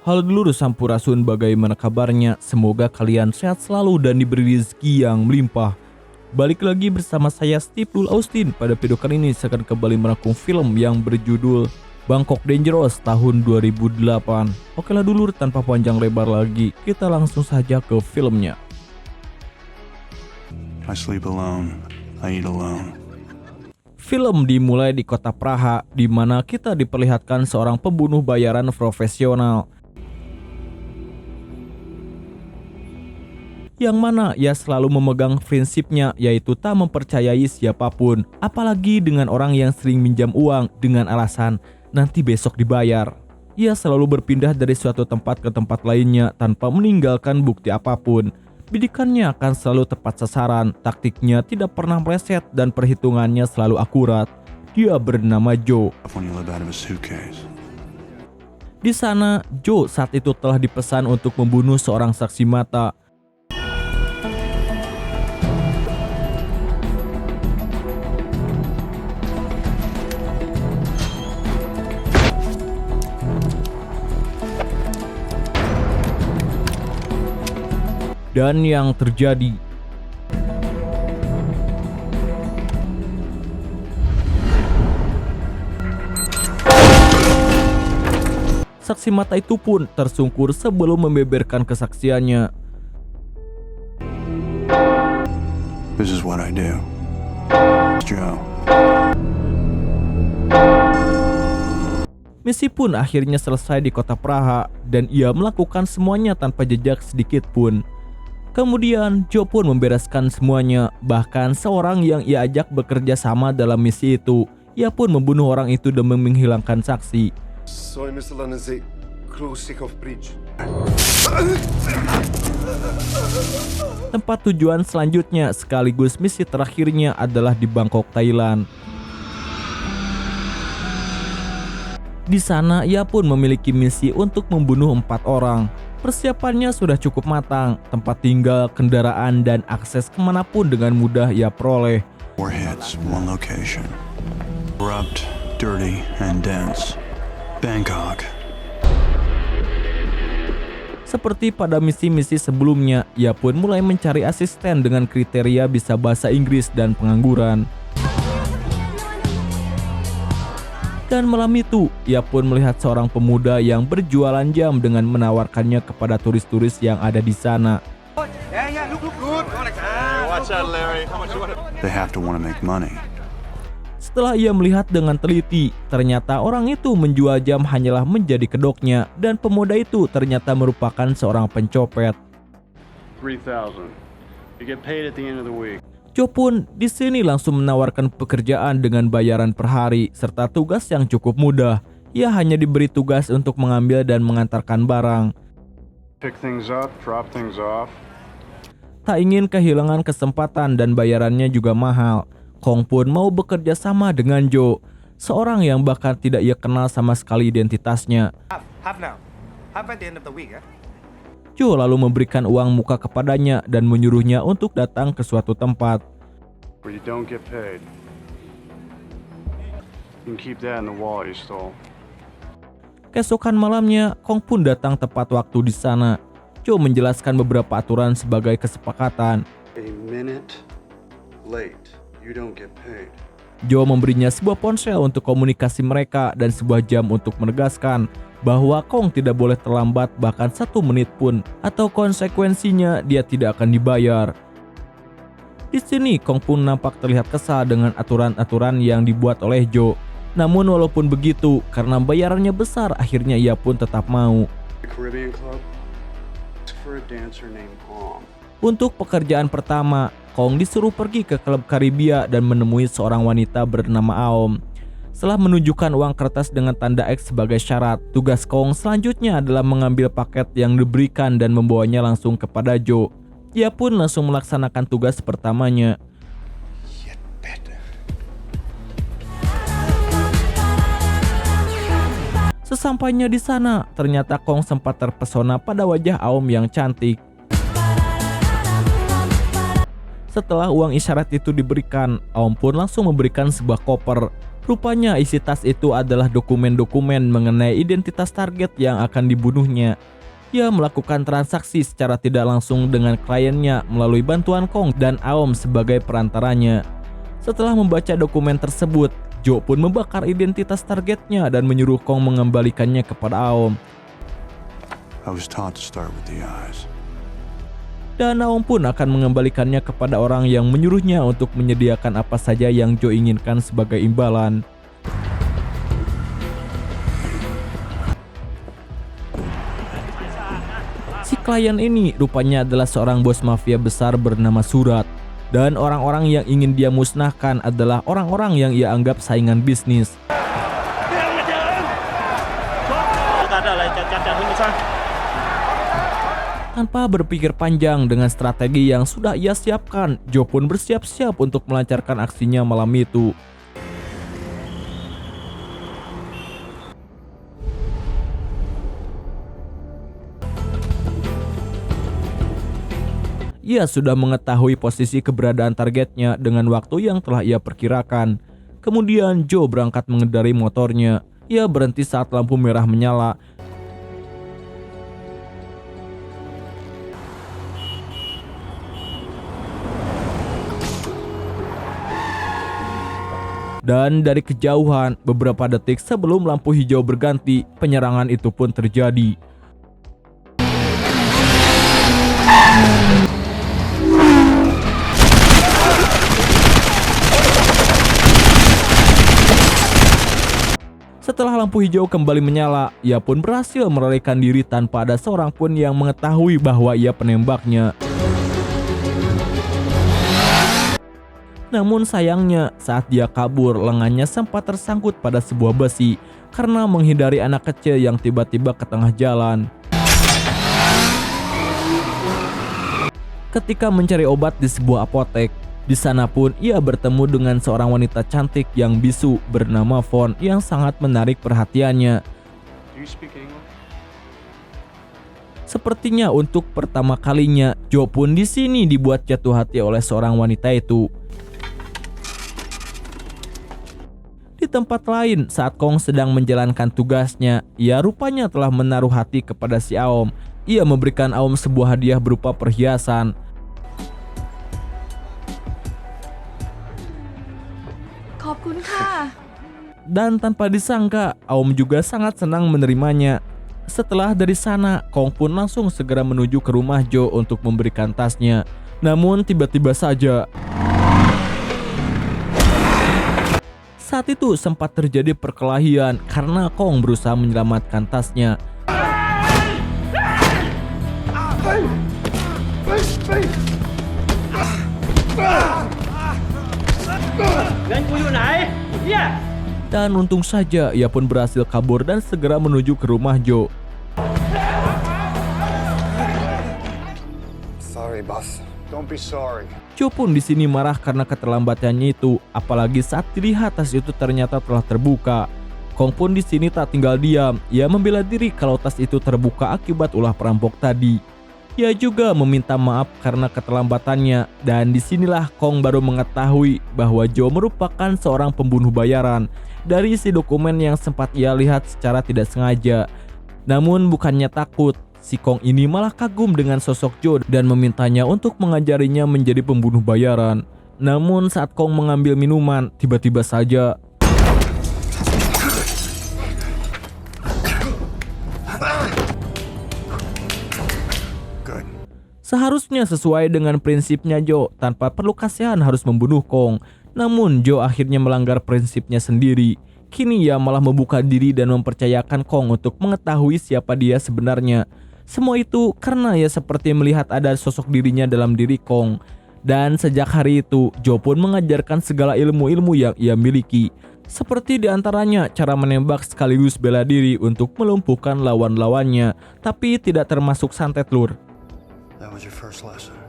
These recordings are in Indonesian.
Halo dulur Sampurasun, bagaimana kabarnya? Semoga kalian sehat selalu dan diberi rezeki yang melimpah. Balik lagi bersama saya Steve Lul Austin. Pada video kali ini saya akan kembali merangkum film yang berjudul Bangkok Dangerous tahun 2008. Oke lah dulur, tanpa panjang lebar lagi, kita langsung saja ke filmnya. I sleep alone. I eat alone. Film dimulai di kota Praha, di mana kita diperlihatkan seorang pembunuh bayaran profesional. Yang mana ia selalu memegang prinsipnya, yaitu tak mempercayai siapapun, apalagi dengan orang yang sering minjam uang dengan alasan nanti besok dibayar. Ia selalu berpindah dari suatu tempat ke tempat lainnya tanpa meninggalkan bukti apapun. Bidikannya akan selalu tepat sasaran, taktiknya tidak pernah meleset dan perhitungannya selalu akurat. Dia bernama Joe. When you live out of a suitcase. Di sana, Joe saat itu telah dipesan untuk membunuh seorang saksi mata. Dan yang terjadi, saksi mata itu pun tersungkur sebelum membeberkan kesaksiannya. This is what I do. Joe. Misi pun akhirnya selesai di kota Praha dan ia melakukan semuanya tanpa jejak sedikit pun. Kemudian Joe pun membereskan semuanya, bahkan seorang yang ia ajak bekerja sama dalam misi itu. Ia pun membunuh orang itu demi menghilangkan saksi. Sorry, Mr. London, they close Sikov Bridge. Tempat tujuan selanjutnya sekaligus misi terakhirnya adalah di Bangkok, Thailand. Di sana ia pun memiliki misi untuk membunuh 4 orang. Persiapannya sudah cukup matang, tempat tinggal, kendaraan, dan akses kemanapun dengan mudah ia peroleh. 4 hits, 1 location. Corrupt, dirty, and dense. Bangkok. Seperti pada misi-misi sebelumnya, ia pun mulai mencari asisten dengan kriteria bisa bahasa Inggris dan pengangguran. Dan malam itu, ia pun melihat seorang pemuda yang berjualan jam dengan menawarkannya kepada turis-turis yang ada di sana. They have to want to make money. Setelah ia melihat dengan teliti, ternyata orang itu menjual jam hanyalah menjadi kedoknya, dan pemuda itu ternyata merupakan seorang pencopet. 3,000. You get paid at the end of the week. Joe pun di sini langsung menawarkan pekerjaan dengan bayaran per hari serta tugas yang cukup mudah. Ia hanya diberi tugas untuk mengambil dan mengantarkan barang. Pick things up, drop things off. Tak ingin kehilangan kesempatan dan bayarannya juga mahal, Kong pun mau bekerja sama dengan Joe, seorang yang bahkan tidak ia kenal sama sekali identitasnya. Half now. Half at the end of the week, Joe lalu memberikan uang muka kepadanya dan menyuruhnya untuk datang ke suatu tempat. Where you don't get paid. You can keep that in the wallet you stole. Keesokan malamnya, Kong pun datang tepat waktu di sana. Joe menjelaskan beberapa aturan sebagai kesepakatan. A minute late, you don't get paid. Joe memberinya sebuah ponsel untuk komunikasi mereka dan sebuah jam untuk menegaskan bahwa Kong tidak boleh terlambat bahkan 1 menit pun, atau konsekuensinya dia tidak akan dibayar. Di sini Kong pun nampak terlihat kesal dengan aturan-aturan yang dibuat oleh Joe. Namun walaupun begitu, karena bayarannya besar, akhirnya ia pun tetap mau. The Caribbean Club. Ask for a dancer named Om. Untuk pekerjaan pertama, Kong disuruh pergi ke klub Karibia dan menemui seorang wanita bernama Aom. Setelah menunjukkan uang kertas dengan tanda X sebagai syarat, tugas Kong selanjutnya adalah mengambil paket yang diberikan dan membawanya langsung kepada Joe. Ia pun langsung melaksanakan tugas pertamanya. Sesampainya di sana, ternyata Kong sempat terpesona pada wajah Aom yang cantik. Setelah uang isyarat itu diberikan, Aom pun langsung memberikan sebuah koper. Rupanya isi tas itu adalah dokumen-dokumen mengenai identitas target yang akan dibunuhnya. Ia melakukan transaksi secara tidak langsung dengan kliennya melalui bantuan Kong dan Aom sebagai perantaranya. Setelah membaca dokumen tersebut, Jo pun membakar identitas targetnya dan menyuruh Kong mengembalikannya kepada Aom. I was taught to start with the eyes. Dan Aom pun akan mengembalikannya kepada orang yang menyuruhnya untuk menyediakan apa saja yang Jo inginkan sebagai imbalan. Si klien ini rupanya adalah seorang bos mafia besar bernama Surat. Dan orang-orang yang ingin dia musnahkan adalah orang-orang yang ia anggap saingan bisnis. Tanpa berpikir panjang dengan strategi yang sudah ia siapkan, Jo pun bersiap-siap untuk melancarkan aksinya malam itu. Ia sudah mengetahui posisi keberadaan targetnya dengan waktu yang telah ia perkirakan. Kemudian Jo berangkat mengendarai motornya. Ia berhenti saat lampu merah menyala. Dan dari kejauhan, beberapa detik sebelum lampu hijau berganti, penyerangan itu pun terjadi. Setelah lampu hijau kembali menyala, ia pun berhasil melarikan diri tanpa ada seorang pun yang mengetahui bahwa ia penembaknya. Namun sayangnya, saat dia kabur, lengannya sempat tersangkut pada sebuah besi karena menghindari anak kecil yang tiba-tiba ke tengah jalan. Ketika mencari obat di sebuah apotek, di sana pun ia bertemu dengan seorang wanita cantik yang bisu bernama Von yang sangat menarik perhatiannya. Do you speak English? Sepertinya untuk pertama kalinya, Jo pun di sini dibuat jatuh hati oleh seorang wanita itu. Di tempat lain, saat Kong sedang menjalankan tugasnya, ia rupanya telah menaruh hati kepada si Aom. Ia memberikan Aom sebuah hadiah berupa perhiasan. Dan tanpa disangka, Aom juga sangat senang menerimanya. Setelah dari sana, Kong pun langsung segera menuju ke rumah Jo untuk memberikan tasnya. Namun tiba-tiba saja, saat itu sempat terjadi perkelahian karena Kong berusaha menyelamatkan tasnya. Dan untung saja ia pun berhasil kabur dan segera menuju ke rumah Jo. Sorry, boss. Don't be sorry. Jo pun di sini marah karena keterlambatannya itu, apalagi saat dilihat tas itu ternyata telah terbuka. Kong pun di sini tak tinggal diam. Ia membela diri kalau tas itu terbuka akibat ulah perampok tadi. Ia juga meminta maaf karena keterlambatannya, dan disinilah Kong baru mengetahui bahwa Jo merupakan seorang pembunuh bayaran dari isi dokumen yang sempat ia lihat secara tidak sengaja. Namun bukannya takut, si Kong ini malah kagum dengan sosok Jo dan memintanya untuk mengajarinya menjadi pembunuh bayaran. Namun saat Kong mengambil minuman, tiba-tiba saja seharusnya sesuai dengan prinsipnya Jo, tanpa perlu kasihan harus membunuh Kong. Namun Jo akhirnya melanggar prinsipnya sendiri. Kini ia malah membuka diri dan mempercayakan Kong untuk mengetahui siapa dia sebenarnya. Semua itu karena ia seperti melihat ada sosok dirinya dalam diri Kong. Dan sejak hari itu, Jo pun mengajarkan segala ilmu-ilmu yang ia miliki. Seperti diantaranya cara menembak sekaligus bela diri untuk melumpuhkan lawan-lawannya. Tapi tidak termasuk santet lur. That was your first lesson.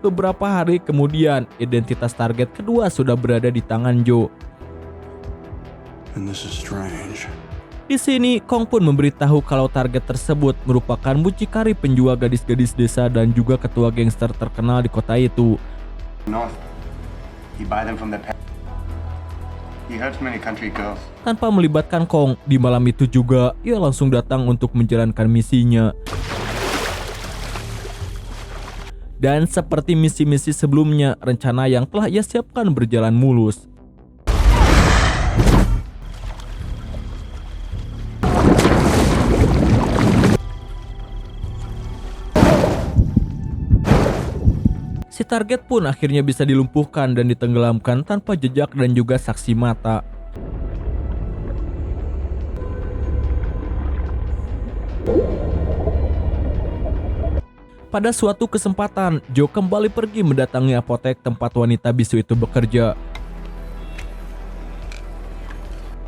Beberapa hari kemudian, identitas target kedua sudah berada di tangan Joe. And this is strange. Di sini, Kong pun memberitahu kalau target tersebut merupakan mucikari penjual gadis-gadis desa dan juga ketua gangster terkenal di kota itu. North. He buy them from the He hurts many country girls. Tanpa melibatkan Kong, di malam itu juga ia langsung datang untuk menjalankan misinya. Dan seperti misi-misi sebelumnya, rencana yang telah ia siapkan berjalan mulus. Si target pun akhirnya bisa dilumpuhkan dan ditenggelamkan tanpa jejak dan juga saksi mata. Pada suatu kesempatan, Joe kembali pergi mendatangi apotek tempat wanita bisu itu bekerja.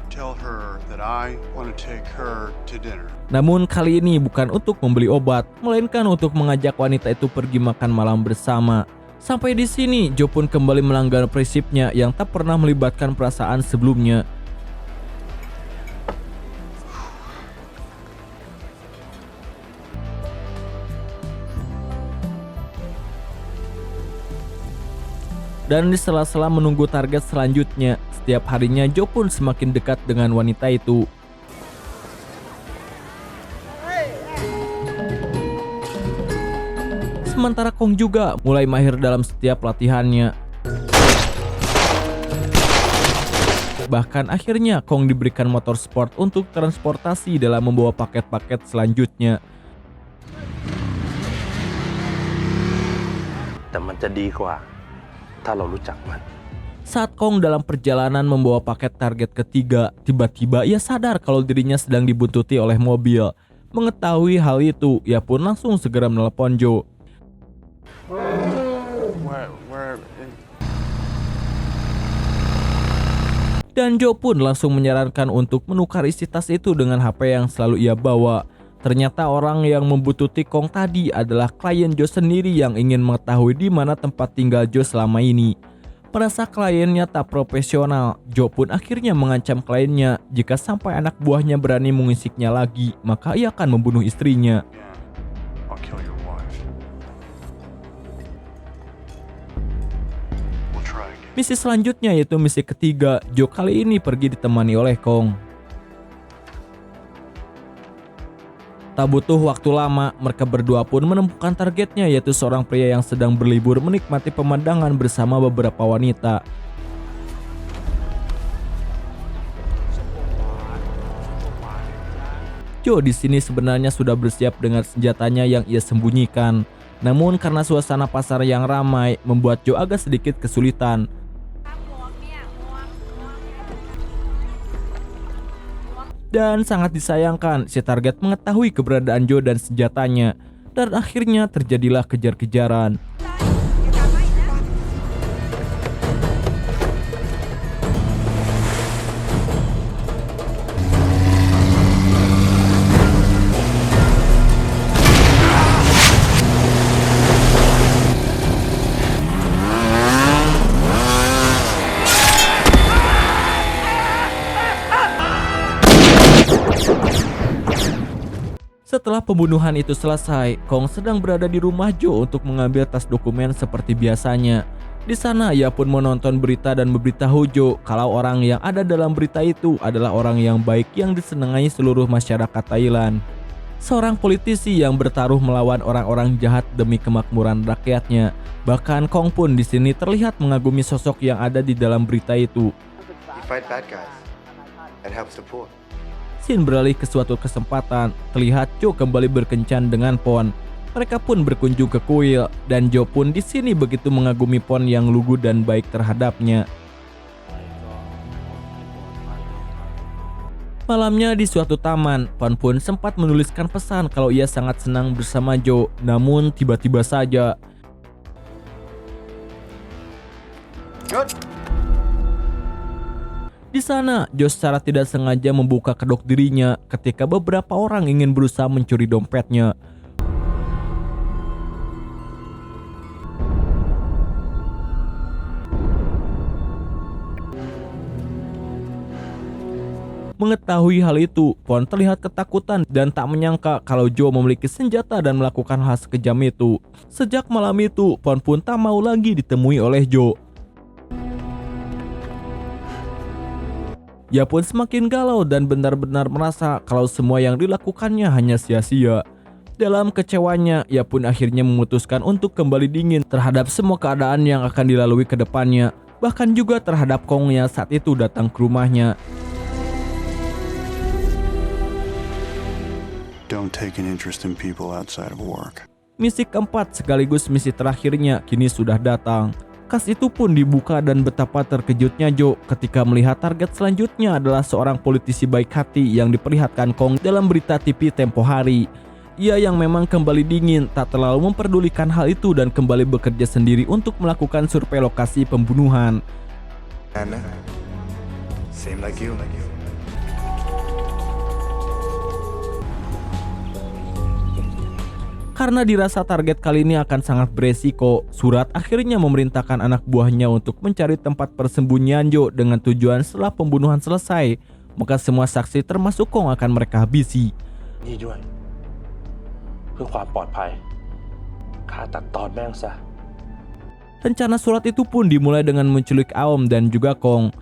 Tell her that I want to take her to dinner. Namun kali ini bukan untuk membeli obat, melainkan untuk mengajak wanita itu pergi makan malam bersama. Sampai di sini, Joe pun kembali melanggar prinsipnya yang tak pernah melibatkan perasaan sebelumnya. Dan di sela-sela menunggu target selanjutnya, setiap harinya Joe pun semakin dekat dengan wanita itu. Sementara Kong juga mulai mahir dalam setiap latihannya. Bahkan akhirnya Kong diberikan motor sport untuk transportasi dalam membawa paket-paket selanjutnya. แต่มันจะดีกว่าถ้าเรารู้จักมัน Saat Kong dalam perjalanan membawa paket target ketiga, tiba-tiba ia sadar kalau dirinya sedang dibuntuti oleh mobil. Mengetahui hal itu, ia pun langsung segera menelepon Joe. Dan Joe pun langsung menyarankan untuk menukar isi tas itu dengan HP yang selalu ia bawa. Ternyata orang yang membuntuti Kong tadi adalah klien Joe sendiri yang ingin mengetahui di mana tempat tinggal Joe selama ini. Merasa kliennya tak profesional, Joe pun akhirnya mengancam kliennya jika sampai anak buahnya berani mengusiknya lagi, maka ia akan membunuh istrinya. I'll kill your wife. We'll try again. Misi selanjutnya yaitu misi ketiga, Joe kali ini pergi ditemani oleh Kong. Tak butuh waktu lama, mereka berdua pun menemukan targetnya yaitu seorang pria yang sedang berlibur menikmati pemandangan bersama beberapa wanita. Joe di sini sebenarnya sudah bersiap dengan senjatanya yang ia sembunyikan. Namun karena suasana pasar yang ramai membuat Joe agak sedikit kesulitan. Dan sangat disayangkan, si target mengetahui keberadaan Joe dan senjatanya. Dan akhirnya terjadilah kejar-kejaran. Setelah pembunuhan itu selesai, Kong sedang berada di rumah Joe untuk mengambil tas dokumen seperti biasanya. Di sana ia pun menonton berita dan memberitahu Joe kalau orang yang ada dalam berita itu adalah orang yang baik yang disenangi seluruh masyarakat Thailand. Seorang politisi yang bertaruh melawan orang-orang jahat demi kemakmuran rakyatnya. Bahkan Kong pun di sini terlihat mengagumi sosok yang ada di dalam berita itu. He fight bad guys and helps the poor. Scene beralih ke suatu kesempatan, terlihat Joe kembali berkencan dengan Pon. Mereka pun berkunjung ke kuil, dan Joe pun di sini begitu mengagumi Pon yang lugu dan baik terhadapnya. Malamnya di suatu taman, Pon pun sempat menuliskan pesan kalau ia sangat senang bersama Joe, namun tiba-tiba saja di sana, Joe secara tidak sengaja membuka kedok dirinya ketika beberapa orang ingin berusaha mencuri dompetnya. Mengetahui hal itu, Pon terlihat ketakutan dan tak menyangka kalau Joe memiliki senjata dan melakukan hal sekejam itu. Sejak malam itu, Pon pun tak mau lagi ditemui oleh Joe. Ia pun semakin galau dan benar-benar merasa kalau semua yang dilakukannya hanya sia-sia. Dalam kecewanya, ia pun akhirnya memutuskan untuk kembali dingin terhadap semua keadaan yang akan dilalui ke depannya, bahkan juga terhadap Kong yang saat itu datang ke rumahnya. Don't take an interest in people outside of work. Misi keempat sekaligus misi terakhirnya kini sudah datang. Kas itu pun dibuka dan betapa terkejutnya Joe ketika melihat target selanjutnya adalah seorang politisi baik hati yang diperlihatkan Kong dalam berita TV tempo hari. Ia yang memang kembali dingin tak terlalu memperdulikan hal itu dan kembali bekerja sendiri untuk melakukan survei lokasi pembunuhan. Anna, same like you. Karena dirasa target kali ini akan sangat beresiko, Surat akhirnya memerintahkan anak buahnya untuk mencari tempat persembunyian Joe dengan tujuan setelah pembunuhan selesai, maka semua saksi termasuk Kong akan mereka habisi. นี่ด้วย เพื่อความปลอดภัยข้าตัดตอนแม่งซะ Rencana Surat itu pun dimulai dengan menculik Aom dan juga Kong.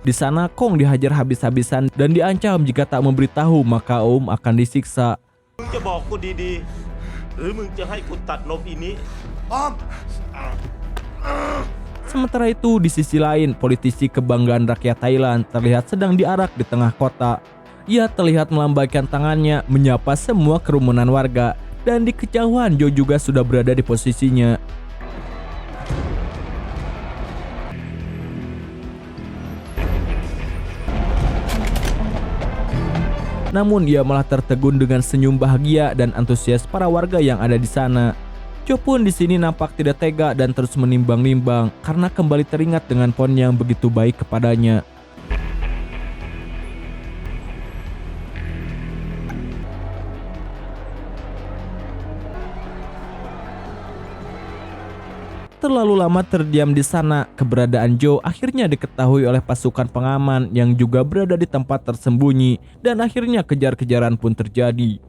Di sana Kong dihajar habis-habisan dan diancam jika tak memberitahu maka Aom akan disiksa. มึงจะบอกกูดีๆ หรือมึงจะให้กูตัดนมอีนี้ Sementara itu di sisi lain, politisi kebanggaan rakyat Thailand terlihat sedang diarak di tengah kota. Ia terlihat melambaikan tangannya menyapa semua kerumunan warga dan di kejauhan Joe juga sudah berada di posisinya. Namun ia malah tertegun dengan senyum bahagia dan antusias para warga yang ada di sana. Joe pun di sini nampak tidak tega dan terus menimbang-nimbang karena kembali teringat dengan Pon yang begitu baik kepadanya. Terlalu lama terdiam di sana, keberadaan Joe akhirnya diketahui oleh pasukan pengaman yang juga berada di tempat tersembunyi dan akhirnya kejar-kejaran pun terjadi.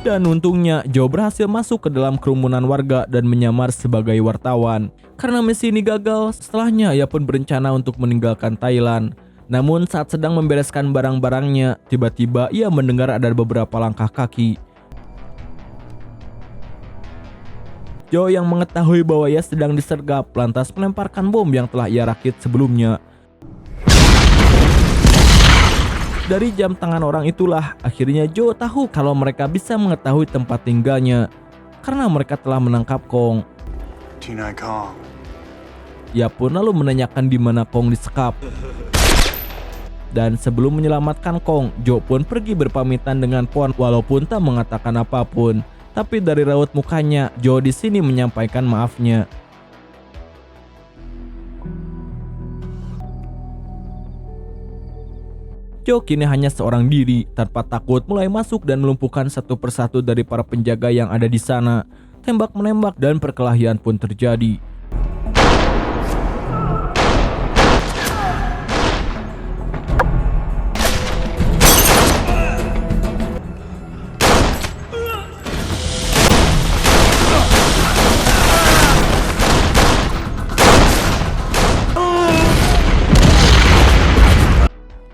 Dan untungnya Joe berhasil masuk ke dalam kerumunan warga dan menyamar sebagai wartawan. Karena misi ini gagal, setelahnya ia pun berencana untuk meninggalkan Thailand. Namun saat sedang membereskan barang-barangnya, tiba-tiba ia mendengar ada beberapa langkah kaki. Joe yang mengetahui bahwa ia sedang disergap, lantas melemparkan bom yang telah ia rakit sebelumnya. Dari jam tangan orang itulah akhirnya Joe tahu kalau mereka bisa mengetahui tempat tinggalnya karena mereka telah menangkap Kong. T9 Kong. Ia pun lalu menanyakan di mana Kong disekap. Dan sebelum menyelamatkan Kong, Joe pun pergi berpamitan dengan Pon walaupun tak mengatakan apapun. Tapi dari raut mukanya, Joe di sini menyampaikan maafnya. Joe kini hanya seorang diri, tanpa takut mulai masuk dan melumpuhkan satu persatu dari para penjaga yang ada di sana. Tembak-menembak dan perkelahian pun terjadi.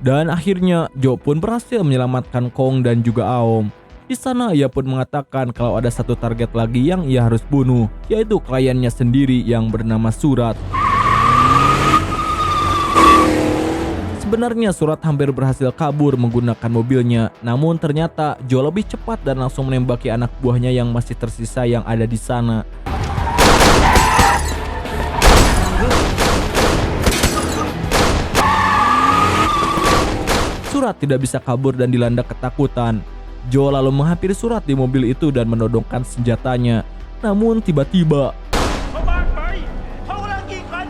Dan akhirnya Joe pun berhasil menyelamatkan Kong dan juga Aom. Di sana ia pun mengatakan kalau ada satu target lagi yang ia harus bunuh, yaitu kliennya sendiri yang bernama Surat. Sebenarnya Surat hampir berhasil kabur menggunakan mobilnya, namun ternyata Joe lebih cepat dan langsung menembaki anak buahnya yang masih tersisa yang ada di sana. Surat tidak bisa kabur dan dilanda ketakutan. Joe lalu menghampiri Surat di mobil itu dan menodongkan senjatanya. Namun tiba-tiba เข้าบ้านไปเขากำลังยิงกัน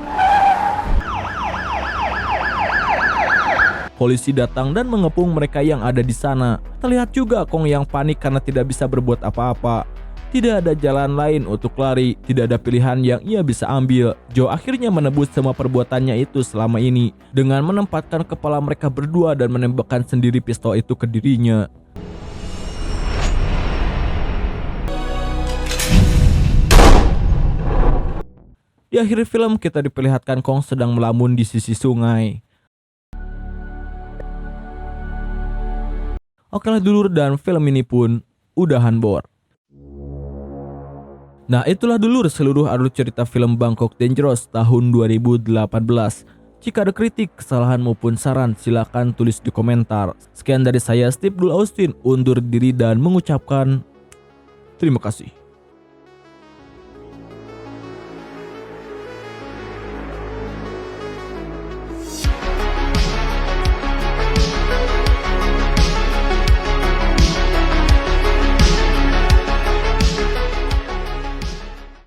polisi datang dan mengepung mereka yang ada di sana. Terlihat juga Kong yang panik karena tidak bisa berbuat apa-apa. Tidak ada jalan lain untuk lari, tidak ada pilihan yang ia bisa ambil. Joe akhirnya menebus semua perbuatannya itu selama ini dengan menempatkan kepala mereka berdua dan menembakkan sendiri pistol itu ke dirinya. Di akhir film kita diperlihatkan Kong sedang melamun di sisi sungai. Oke lah dulur, dan film ini pun udahan bor. Nah itulah dulur seluruh alur cerita film Bangkok Dangerous tahun 2018. Jika ada kritik, kesalahan maupun saran silakan tulis di komentar. Sekian dari saya Steve Dul Austin, undur diri dan mengucapkan terima kasih.